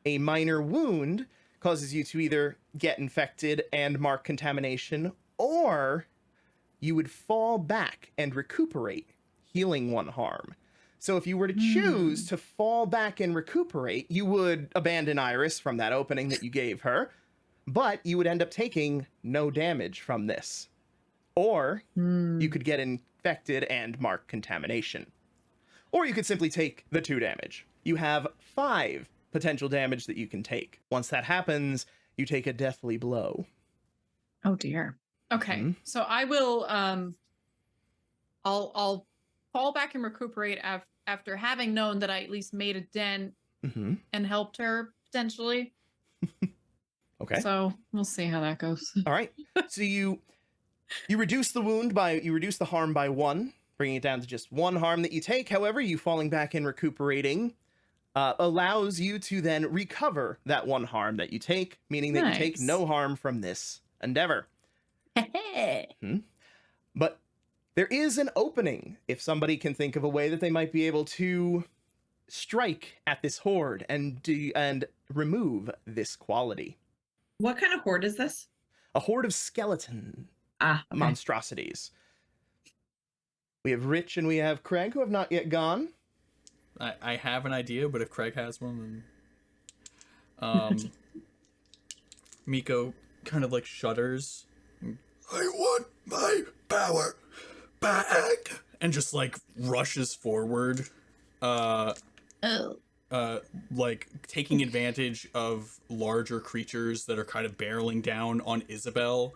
A minor wound causes you to either get infected and mark contamination, or you would fall back and recuperate, healing 1 harm. So if you were to choose to fall back and recuperate, you would abandon Iris from that opening that you gave her, but you would end up taking no damage from this. Or you could get infected and mark contamination. Or you could simply take the 2 damage. You have 5 potential damage that you can take. Once that happens, you take a deathly blow. Oh dear. Okay. So I will I'll fall back and recuperate after having known that I at least made a dent and helped her potentially. Okay. So we'll see how that goes. All right. So you reduce the harm by 1, bringing it down to just 1 harm that you take. However, you falling back and recuperating allows you to then recover that 1 harm that you take, meaning that you take no harm from this endeavor. But there is an opening if somebody can think of a way that they might be able to strike at this horde and remove this quality. What kind of horde is this? A horde of skeleton monstrosities. We have Rich and we have Craig, who have not yet gone. I have an idea, but if Craig has one, then... Miko kind of like shudders. I want my power back! And just like rushes forward. Like taking advantage of larger creatures that are kind of barreling down on Isabel,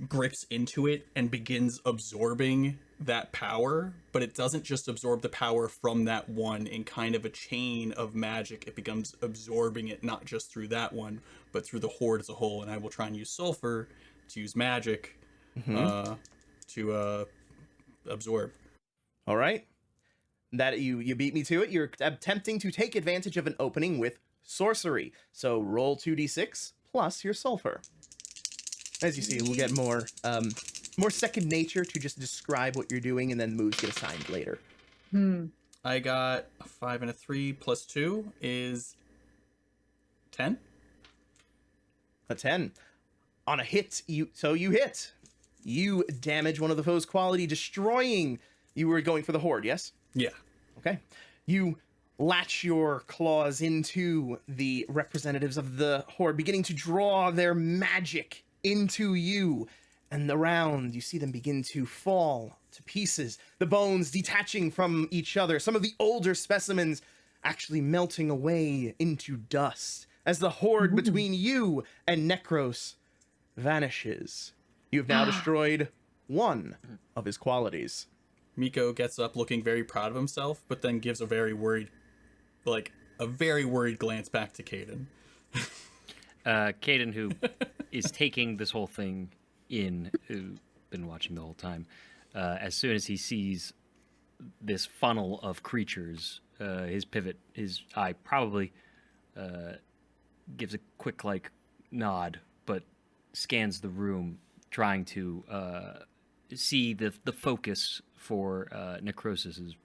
grips into it and begins absorbing that power, but it doesn't just absorb the power from that one in kind of a chain of magic. It becomes absorbing it not just through that one, but through the horde as a whole. And I will try and use sulfur to use magic to absorb. All right. That you beat me to it. You're attempting to take advantage of an opening with sorcery. So roll 2d6 plus your sulfur. As you see, we'll get more second nature to just describe what you're doing, and then moves get assigned later. I got a 5 and a 3 plus 2 is 10. A 10. On a hit, you hit. You damage one of the foe's quality, destroying. You were going for the horde, yes? Yeah. Okay. You latch your claws into the representatives of the horde, beginning to draw their magic into you. And around, you see them begin to fall to pieces, the bones detaching from each other, some of the older specimens actually melting away into dust as the horde between you and Necros vanishes. You have now destroyed 1 of his qualities. Miko gets up looking very proud of himself, but then gives a very worried glance back to Caden. Caden, who is taking this whole thing in, who's been watching the whole time, as soon as he sees this funnel of creatures, his eye probably gives a quick nod, but scans the room, trying to see the focus for Necrosis's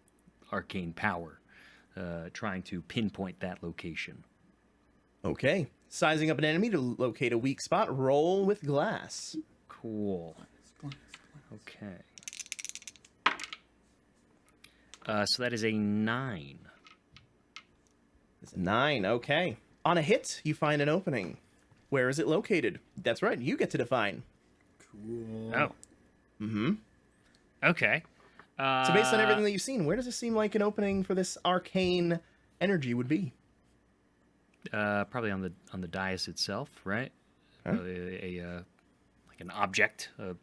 arcane power, trying to pinpoint that location. Okay. Sizing up an enemy to locate a weak spot, roll with glass. Cool. Okay. So that is a 9. It's a 9, okay. On a hit, you find an opening. Where is it located? That's right, you get to define. Cool. Oh. Okay. So based on everything that you've seen, where does it seem like an opening for this arcane energy would be? Probably on the dais itself, right? Huh? Like an object, a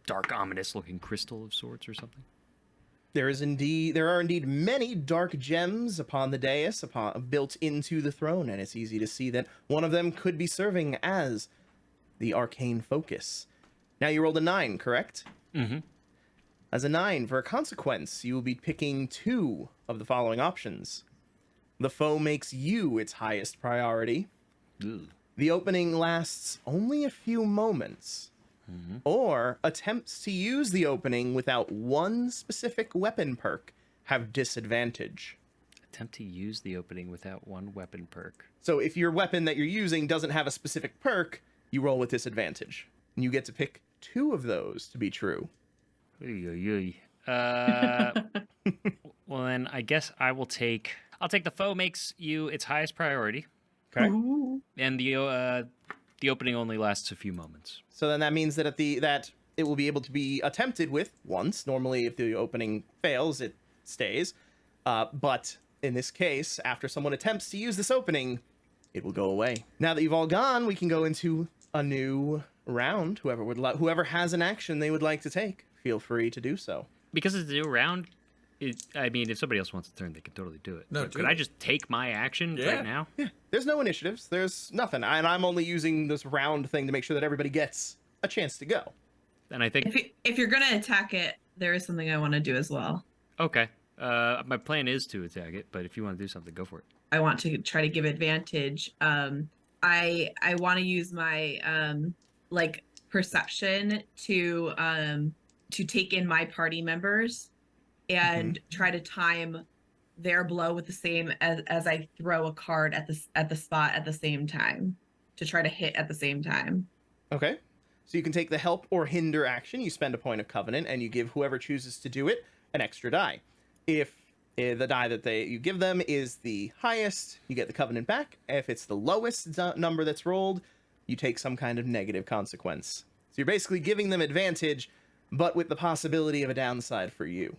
dark, ominous-looking crystal of sorts, or something. There are indeed many dark gems upon the dais, built into the throne, and it's easy to see that one of them could be serving as the arcane focus. Now you rolled a 9, correct? Mm-hmm. As a 9, for a consequence, you will be picking 2 of the following options. The foe makes you its highest priority, Ugh. The opening lasts only a few moments, or attempts to use the opening without one specific weapon perk have disadvantage. Attempt to use the opening without one weapon perk. So if your weapon that you're using doesn't have a specific perk, you roll with disadvantage. And you get to pick 2 of those to be true. Well, then I guess I'll take the foe makes you its highest priority, Okay. and the opening only lasts a few moments. So then that means that that it will be able to be attempted with once. Normally, if the opening fails, it stays. But in this case, after someone attempts to use this opening, it will go away. Now that you've all gone, we can go into a new round. Whoever has an action they would like to take, feel free to do so. Because it's a new round, I mean, if somebody else wants a turn, they can totally do it. No, But do could it. I just take my action Yeah. right now? Yeah, there's no initiatives. There's nothing. And I'm only using this round thing to make sure that everybody gets a chance to go. And I think, If you're gonna attack it, there is something I want to do as well. okay, my plan is to attack it, but if you want to do something, go for it. I want to try to give advantage. I want to use my like perception to take in my party members and try to time their blow with the same as I throw a card at the spot at the same time to try to hit at the same time. Okay. So you can take the help or hinder action. You spend a point of covenant, and you give whoever chooses to do it an extra die. If the die that you give them is the highest, you get the covenant back. If it's the lowest number that's rolled, you take some kind of negative consequence. So you're basically giving them advantage, but with the possibility of a downside for you.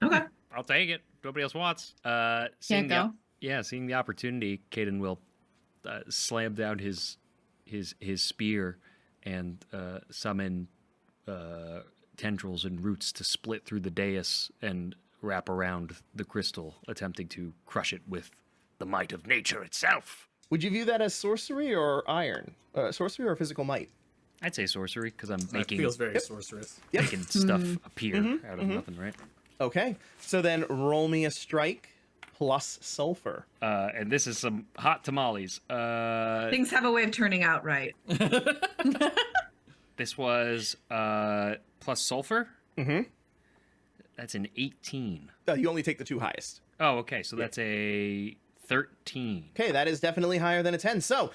Okay. I'll take it. Nobody else wants. Can't go. Seeing the opportunity, Caden will slam down his spear and summon tendrils and roots to split through the dais and wrap around the crystal, attempting to crush it with the might of nature itself. Would you view that as sorcery or iron? Sorcery or physical might? I'd say sorcery because I'm That making feels very sorcerous. making stuff appear out of nothing, right? Okay. So then roll me a strike plus sulfur. And this is some hot tamales. Things have a way of turning out right. This was plus sulfur. Mm-hmm. That's an 18. You only take the 2 highest. Oh, okay. So that's a 13. Okay, that is definitely higher than a 10. So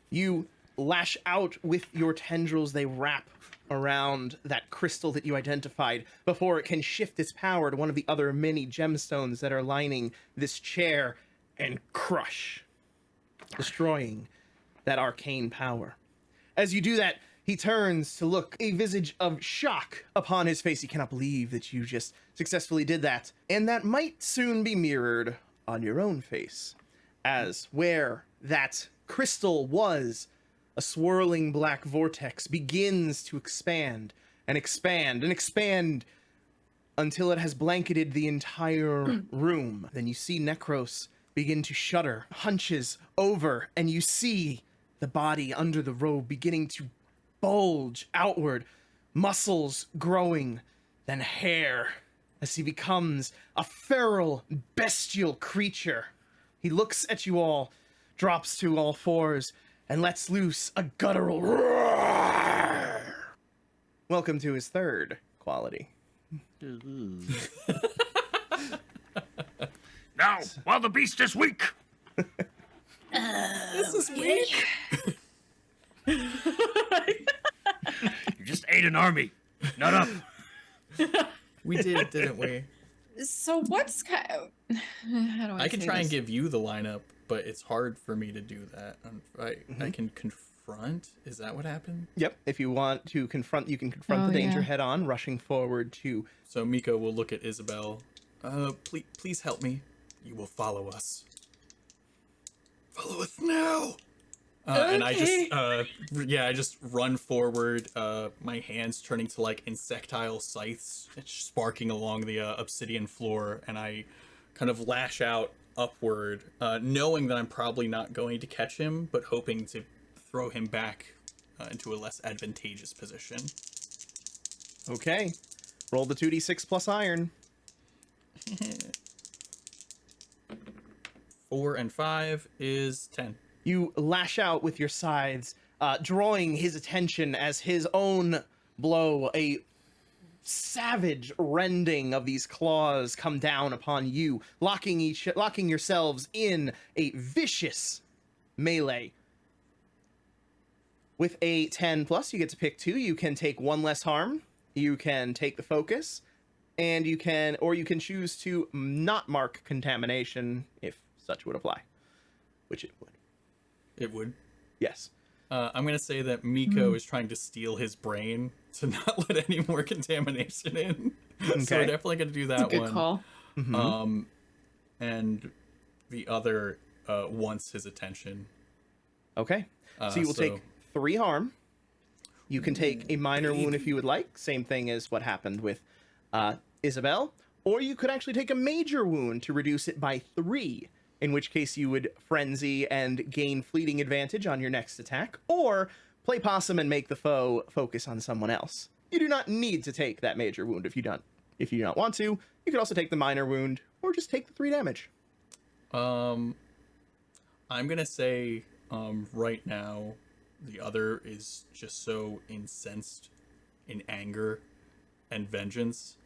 you lash out with your tendrils. They wrap around that crystal that you identified before it can shift its power to one of the other many gemstones that are lining this chair and crush, destroying that arcane power. As you do that, he turns to look, a visage of shock upon his face. He cannot believe that you just successfully did that. And that might soon be mirrored on your own face, as where that crystal was, a swirling black vortex begins to expand and expand and expand until it has blanketed the entire room. Then you see Necros begin to shudder, hunches over, and you see the body under the robe beginning to bulge outward, muscles growing, then hair, as he becomes a feral, bestial creature. He looks at you all, drops to all fours, and lets loose a guttural roar. Welcome to his third quality. Now, while the beast is weak. This is weak. You just ate an army. Nut up. We did, didn't we? So what's kind of, how do I I can say try and this? give you the lineup, but it's hard for me to do that. I can confront. Is that what happened? Yep, if you want to confront, you can confront Oh, the danger yeah. head on, rushing forward to... So Miko will look at Isabel. Please help me. You will follow us. Follow us now. And I just run forward. My hands turning to like insectile scythes, sparking along the obsidian floor, and I kind of lash out upward, knowing that I'm probably not going to catch him, but hoping to throw him back into a less advantageous position. Okay, roll the 2d6 plus iron. 4 and 5 is 10. You lash out with your scythes, drawing his attention as his own blow, a savage rending of these claws, come down upon you, locking yourselves in a vicious melee. With a 10 plus, you get to pick 2. You can take 1 less harm. You can take the focus, and you can choose to not mark contamination if such would apply, which it would. It would. Yes. I'm going to say that Miko is trying to steal his brain to not let any more contamination in. So we're Okay. definitely going to do that That's a good one. call. Mhm. And the other wants his attention. Okay. So you will take 3 harm. You can take a minor wound if you would like. Same thing as what happened with Isabel. Or you could actually take a major wound to reduce it by 3. In which case you would frenzy and gain fleeting advantage on your next attack. Or play possum and make the foe focus on someone else. You do not need to take that major wound if you do not want to. You could also take the minor wound or just take the 3 damage. I'm going to say right now the other is just so incensed in anger and vengeance.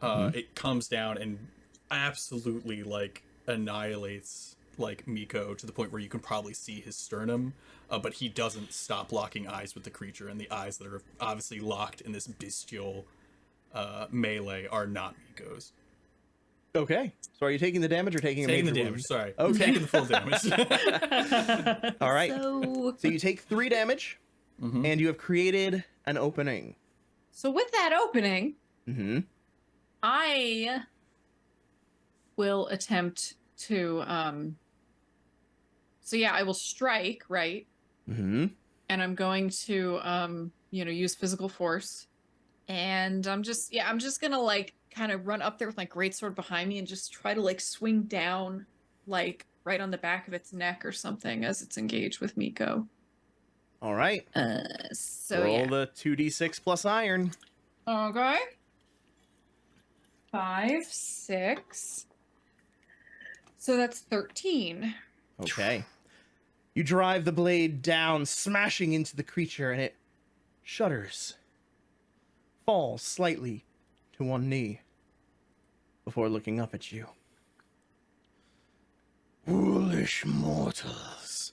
It comes down and absolutely like annihilates like Miko to the point where you can probably see his sternum, but he doesn't stop locking eyes with the creature, and the eyes that are obviously locked in this bestial melee are not Miko's. Okay. So are you taking the damage or taking a major Taking the damage, wound? sorry. Okay. Taking the full damage. All right. So So you take 3 damage, and you have created an opening. So with that opening, Mm-hmm. I will attempt to so yeah, I will strike, right? Mm-hmm. And I'm going to use physical force. And I'm just gonna like kind of run up there with my greatsword behind me and just try to like swing down like right on the back of its neck or something as it's engaged with Miko. All right. So Roll yeah. the 2d6 plus iron. Okay. 5, 6. So that's 13. Okay. You drive the blade down, smashing into the creature, and it shudders. Falls slightly to one knee before looking up at you. Foolish mortals,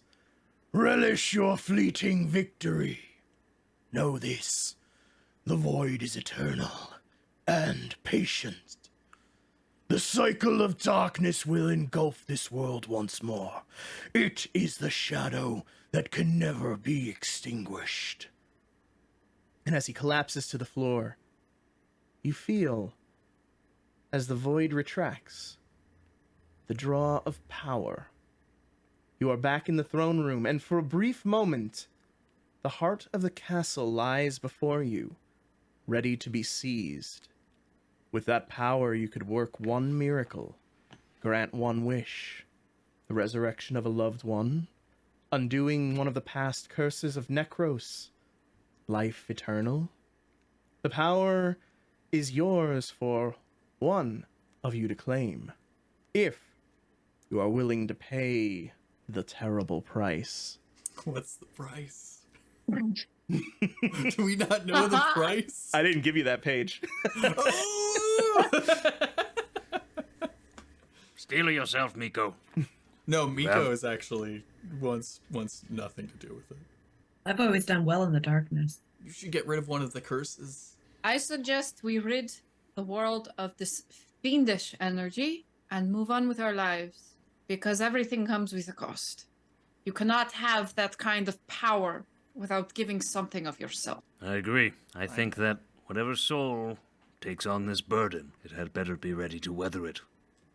relish your fleeting victory. Know this, the void is eternal and patient. The cycle of darkness will engulf this world once more. It is the shadow that can never be extinguished. And as he collapses to the floor, you feel, as the void retracts, the draw of power. You are back in the throne room, and for a brief moment, the heart of the castle lies before you, ready to be seized. With that power, you could work one miracle, grant one wish, the resurrection of a loved one, undoing one of the past curses of Necros, life eternal. The power is yours for one of you to claim, if you are willing to pay the terrible price. What's the price? Do we not know the price? I didn't give you that page. Steal yourself, Miko. No, Miko Well- is actually wants nothing to do with it. I've always done well in the darkness. You should get rid of one of the curses. I suggest we rid the world of this fiendish energy and move on with our lives, because everything comes with a cost. You cannot have that kind of power without giving something of yourself. I agree. I think that whatever soul takes on this burden, it had better be ready to weather it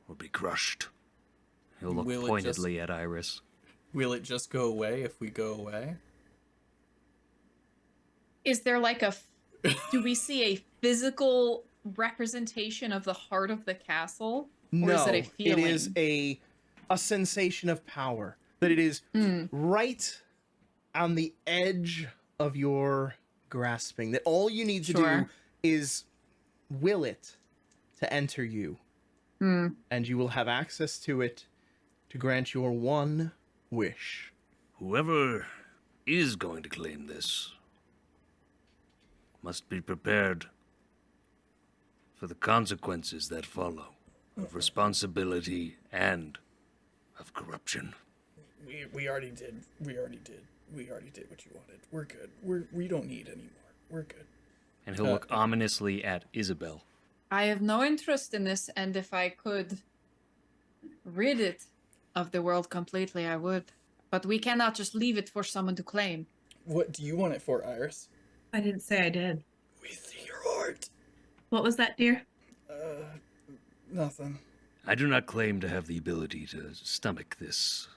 or be crushed. He'll look Will it pointedly at Iris. Will it just go away if we go away? Is there like do we see a physical representation of the heart of the castle? Or is it a feeling? It is a sensation of power. That it is right on the edge of your grasping. That all you need to do is will it to enter you. And you will have access to it to grant your one wish. Whoever is going to claim this must be prepared for the consequences that follow of responsibility and of corruption. We already did. We already did what you wanted. We're good. We don't need any more. We're good. And he'll look ominously at Isabel. I have no interest in this, and if I could rid it of the world completely, I would. But we cannot just leave it for someone to claim. What do you want it for, Iris? I didn't say I did. With your heart. What was that, dear? Nothing. I do not claim to have the ability to stomach this,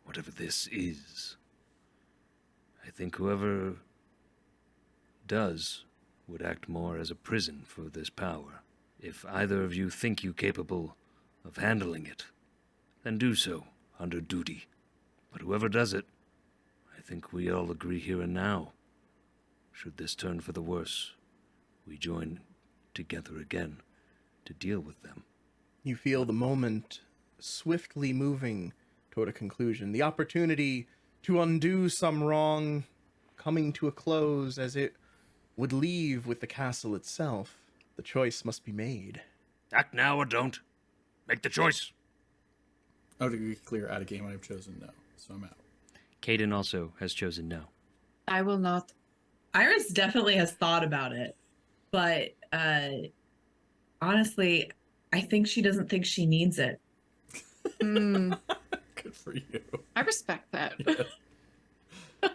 whatever this is. I think whoever does would act more as a prison for this power. If either of you think you capable of handling it, then do so under duty. But whoever does it, I think we all agree here and now. Should this turn for the worse, we join together again to deal with them. You feel the moment swiftly moving toward a conclusion. The opportunity to undo some wrong coming to a close as it would leave with the castle itself. The choice must be made. Act now or don't. Make the choice. Oh, to be clear, out of game, I've chosen no, so I'm out. Caden also has chosen no. I will not. Iris definitely has thought about it, but honestly, I think she doesn't think she needs it. Mm, Good for you. I respect that. Yeah.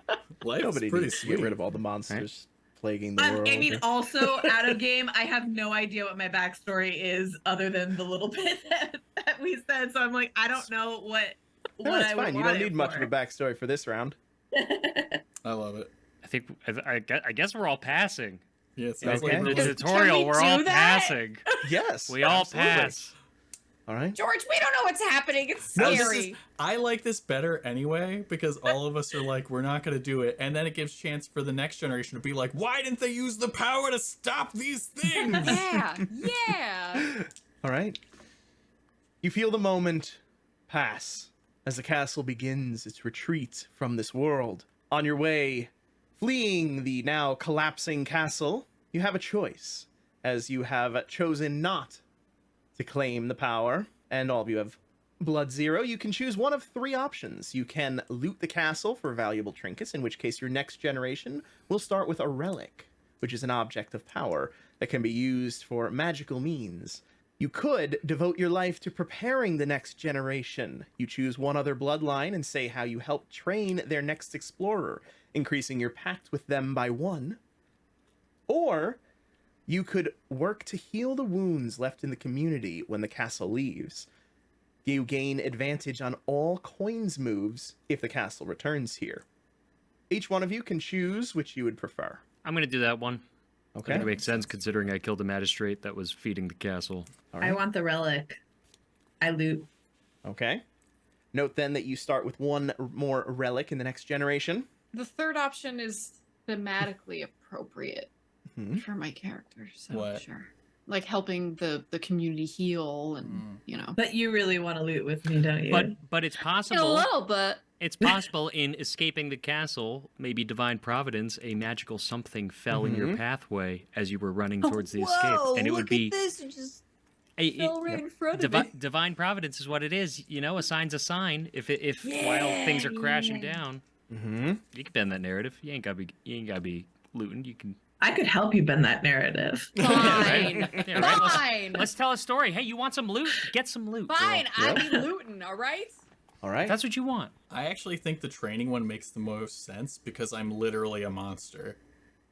Life's Nobody pretty needs to sweet. get rid of all the monsters plaguing the world. I mean, also out of game, I have no idea what my backstory is other than the little bit that we said. So I'm like, I don't know what No, it's I would fine. You want don't it need much for. of a backstory for this round. I love it. I guess we're all passing. Yeah, it sounds Okay. In the like tutorial, we we're do all that? passing. Yes. We all absolutely. pass. All right. George, we don't know what's happening. It's No, scary. I like this better anyway because all of us are like, we're not going to do it. And then it gives chance for the next generation to be like, why didn't they use the power to stop these things? Yeah, yeah. All right. You feel the moment pass as the castle begins its retreat from this world. On your way, fleeing the now collapsing castle, you have a choice, as you have chosen not to claim the power, and all of you have blood 0. You can choose one of 3 options. You can loot the castle for valuable trinkets, in which case your next generation will start with a relic, which is an object of power that can be used for magical means. You could devote your life to preparing the next generation. You choose one other bloodline and say how you help train their next explorer, increasing your pact with them by 1. Or you could work to heal the wounds left in the community when the castle leaves. You gain advantage on all coins moves if the castle returns here. Each one of you can choose which you would prefer. I'm going to do that one. I Okay? think it makes sense considering I killed a magistrate that was feeding the castle. All I right. want the relic. I loot. Okay. Note then that you start with 1 more relic in the next generation. The third option is thematically appropriate Mhm. for my character, so What? sure. Like helping the community heal and, you know. But you really want to loot with me, don't you? But it's A possible. little, but It's possible in escaping the castle, maybe divine providence, a magical something fell in your Mhm. pathway as you were running towards the escape, and it would be this just a- fell right in front of me. divine providence is what it is. You know, a sign's a sign. If while things are crashing Yeah. down, Mm-hmm. you can bend that narrative. You ain't gotta be looting. You can. I could help you bend that narrative. Fine. Yeah, right. Fine. Let's tell a story. Hey, you want some loot? Get some loot. girl. Fine. I Yeah. be looting, all right? All right. If that's what you want. I actually think the training one makes the most sense because I'm literally a monster.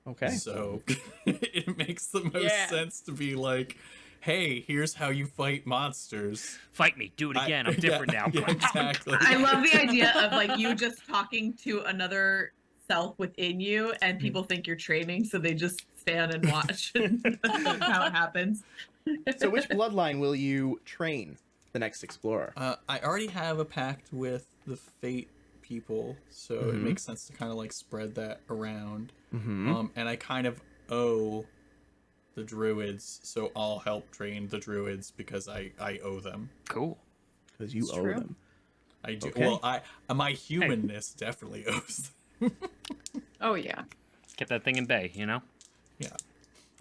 okay. So it makes the most Yeah. sense to be like, hey, here's how you fight monsters. Fight me. Do it again. I'm different now. Yeah, exactly. I love the idea of like you just talking to another self within you, and people think you're training, so they just stand and watch. That's how it happens. So which bloodline will you train the next explorer? I already have a pact with the Fate people, so it Mhm. makes sense to kind of like spread that around. Mm-hmm. And I kind of owe the druids, so I'll help train the druids because I owe them. Cool. Because you It's owe true. them. I do. Okay. Well, my humanness definitely owes. Oh yeah. Get that thing in bay, you know? Yeah.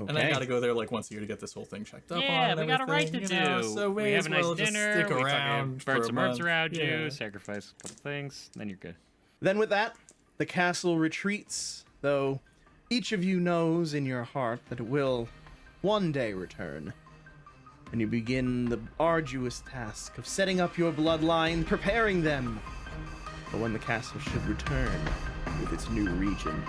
Okay. And I gotta go there like once a year to get this whole thing checked up on. Yeah, and we got a right to everything, you know, do. So We have a nice well just dinner. stick We fucking around burn for some a herbs month. around Yeah. you, sacrifice a couple things, then you're good. Then with that, the castle retreats, though each of you knows in your heart that it will one day return. And you begin the arduous task of setting up your bloodline, preparing them for when the castle should return with its new regent.